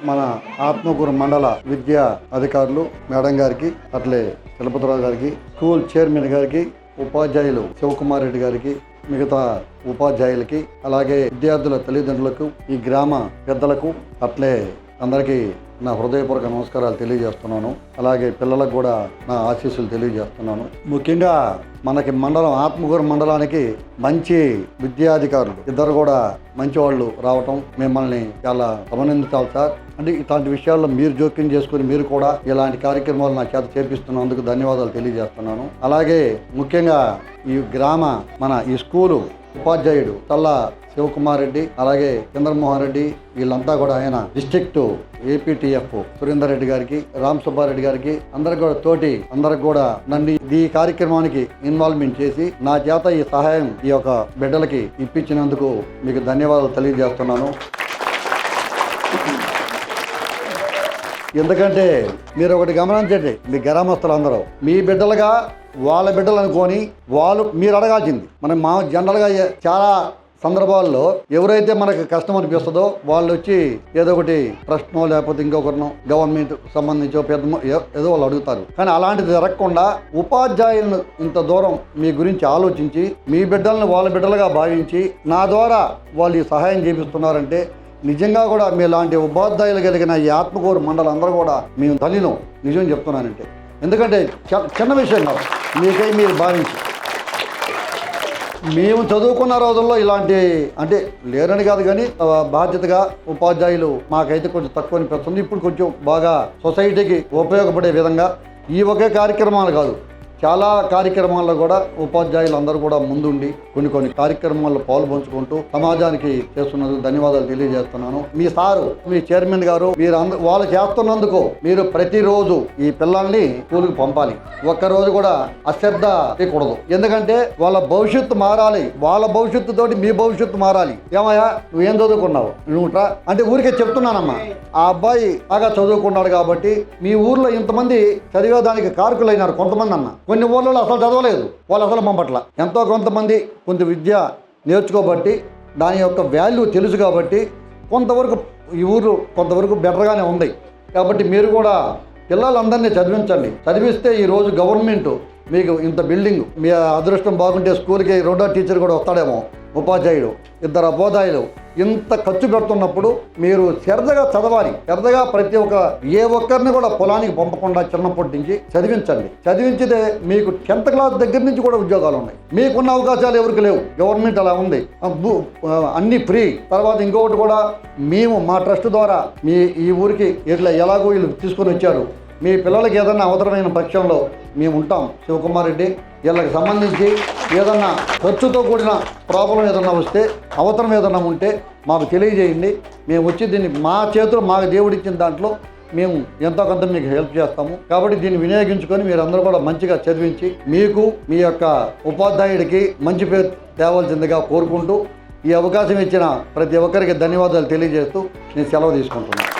మన ఆత్మకూరు మండల విద్యా అధికారులు మేడం గారికి, అట్లే తిరుపతిరావు గారికి, స్కూల్ చైర్మన్ గారికి, ఉపాధ్యాయులు శివకుమార్ రెడ్డి గారికి, మిగతా ఉపాధ్యాయులకి, అలాగే విద్యార్థుల తల్లిదండ్రులకు, ఈ గ్రామ పెద్దలకు, అట్లే అందరికీ నా హృదయపూర్వక నమస్కారాలు తెలియజేస్తున్నాను. అలాగే పిల్లలకు కూడా నా ఆశీస్సులు తెలియజేస్తున్నాను. ముఖ్యంగా మనకి మండలం ఆత్మకూరు మండలానికి మంచి విద్యాధికారులు ఇద్దరు కూడా మంచి వాళ్ళు రావటం మిమ్మల్ని చాలా అభినందించాలి సార్. అంటే ఇట్లాంటి విషయాల్లో మీరు జోక్యం చేసుకుని మీరు కూడా ఇలాంటి కార్యక్రమాలు నా చేత చేపిస్తున్నందుకు ధన్యవాదాలు తెలియజేస్తున్నాను. అలాగే ముఖ్యంగా ఈ గ్రామ మన ఈ స్కూలు ఉపాధ్యాయుడు తల్లా శివకుమార్ రెడ్డి, అలాగే చంద్రమోహన్ రెడ్డి, వీళ్ళంతా కూడా ఆయన డిస్ట్రిక్ట్ ఏపీటీఎఫ్ సురేందర్ రెడ్డి గారికి, రామ్ సుబ్బారెడ్డి గారికి, అందరికి కూడా నన్ను ఈ కార్యక్రమానికి ఇన్వాల్వ్మెంట్ చేసి నా చేత ఈ సహాయం ఈ యొక్క బిడ్డలకి ఇప్పించినందుకు మీకు ధన్యవాదాలు తెలియజేస్తున్నాను. ఎందుకంటే మీరు ఒకటి గమనించండి, మీ గ్రామస్తులందరూ మీ బిడ్డలుగా వాళ్ళ బిడ్డలు అనుకొని మీరు అడగాల్సింది. మనం జనరల్గా చాలా సందర్భాల్లో ఎవరైతే మనకు కష్టం అనిపిస్తుందో వాళ్ళు వచ్చి ఏదో ఒకటి ప్రశ్న లేకపోతే ఇంకొకరినో గవర్నమెంట్ సంబంధించో పెద్ద ఏదో వాళ్ళు అడుగుతారు. కానీ అలాంటిది జరగకుండా ఉపాధ్యాయులను ఇంత దూరం మీ గురించి ఆలోచించి మీ బిడ్డలను వాళ్ళ బిడ్డలుగా భావించి నా ద్వారా వాళ్ళు ఈ సహాయం చేపిస్తున్నారంటే నిజంగా కూడా మీలాంటి ఉపాధ్యాయులు కలిగిన ఈ ఆత్మకూరు మండలం అందరూ కూడా మేము తల్లిను నిజం చెప్తున్నానంటే. ఎందుకంటే చిన్న విషయం కాదు, మీకై మీరు భావించి మేము చదువుకున్న రోజుల్లో ఇలాంటి అంటే లేరని కాదు, కానీ బాధ్యతగా ఉపాధ్యాయులు మాకైతే కొంచెం తక్కువ అనిపిస్తుంది. ఇప్పుడు కొంచెం బాగా సొసైటీకి ఉపయోగపడే విధంగా ఈ ఒకే కార్యక్రమాలు కాదు, చాలా కార్యక్రమాల్లో కూడా ఉపాధ్యాయులు అందరూ కూడా ముందుండి కొన్ని కార్యక్రమాల్లో పాలు పంచుకుంటూ సమాజానికి చేస్తున్నందుకు ధన్యవాదాలు తెలియజేస్తున్నాను. మీ సారు, మీ చైర్మన్ గారు, వాళ్ళు చేస్తున్నందుకు మీరు ప్రతిరోజు ఈ పిల్లల్ని స్కూల్కి పంపాలి. ఒక్కరోజు కూడా అశ్రద్ధ చేయకూడదు. ఎందుకంటే వాళ్ళ భవిష్యత్తు మారాలి, వాళ్ళ భవిష్యత్తుతోటి మీ భవిష్యత్తు మారాలి. ఏమయ్యా నువ్వేం చదువుకున్నావు, నువ్వుట్రా అంటే ఊరికే చెప్తున్నానమ్మా. ఆ అబ్బాయి బాగా చదువుకున్నాడు కాబట్టి మీ ఊర్లో ఇంతమంది చదివేదానికి కారకులైనారు కొంతమంది అన్న. కొన్ని ఊళ్ళలో అసలు చదవలేదు, వాళ్ళు అసలు పంపట్ల. ఎంతో కొంతమంది కొంత విద్య నేర్చుకోబట్టి దాని యొక్క వాల్యూ తెలుసు కాబట్టి కొంతవరకు ఈ ఊరు కొంతవరకు బెటర్గానే ఉంది. కాబట్టి మీరు కూడా పిల్లలందరినీ చదివించండి. చదివిస్తే ఈరోజు గవర్నమెంట్ మీకు ఇంత బిల్డింగ్, మీ అదృష్టం బాగుంటే స్కూల్కి రెండో టీచర్ కూడా వస్తాడేమో, ఉపాధ్యాయుడు, ఇద్దరు ఉపాధ్యాయులు. ఇంత ఖర్చు పెడుతున్నప్పుడు మీరు శ్రద్ధగా చదవాలి. శ్రద్ధగా ప్రతి ఏ ఒక్కరిని కూడా పొలానికి పంపకుండా చిన్నప్పటి నుంచి చదివించితే మీకు 10th క్లాస్ దగ్గర నుంచి కూడా ఉద్యోగాలు ఉన్నాయి. మీకున్న అవకాశాలు ఎవరికి లేవు, గవర్నమెంట్ అలా ఉంది, అన్నీ ఫ్రీ. తర్వాత ఇంకొకటి కూడా మేము మా ట్రస్ట్ ద్వారా ఈ ఊరికి ఎలాగో వీళ్ళు తీసుకొని వచ్చారు. మీ పిల్లలకి ఏదన్నా అవసరమైన పక్షంలో మేము ఉంటాం. శివకుమార్ రెడ్డి వీళ్ళకి సంబంధించి ఏదన్నా ఖర్చుతో కూడిన ప్రాబ్లం ఏదన్నా వస్తే, అవసరం ఏదన్నా ఉంటే మాకు తెలియజేయండి. మేము వచ్చి దీన్ని మా చేతులు మాకు దేవుడిచ్చిన దాంట్లో మేము ఎంతో కొంత మీకు హెల్ప్ చేస్తాము. కాబట్టి దీన్ని వినియోగించుకొని మీరందరూ కూడా మంచిగా చదివించి మీకు మీ యొక్క ఉపాధ్యాయుడికి మంచి పేరు తేవాల్సిందిగా కోరుకుంటూ ఈ అవకాశం ఇచ్చిన ప్రతి ఒక్కరికి ధన్యవాదాలు తెలియజేస్తూ నేను సెలవు తీసుకుంటున్నాను.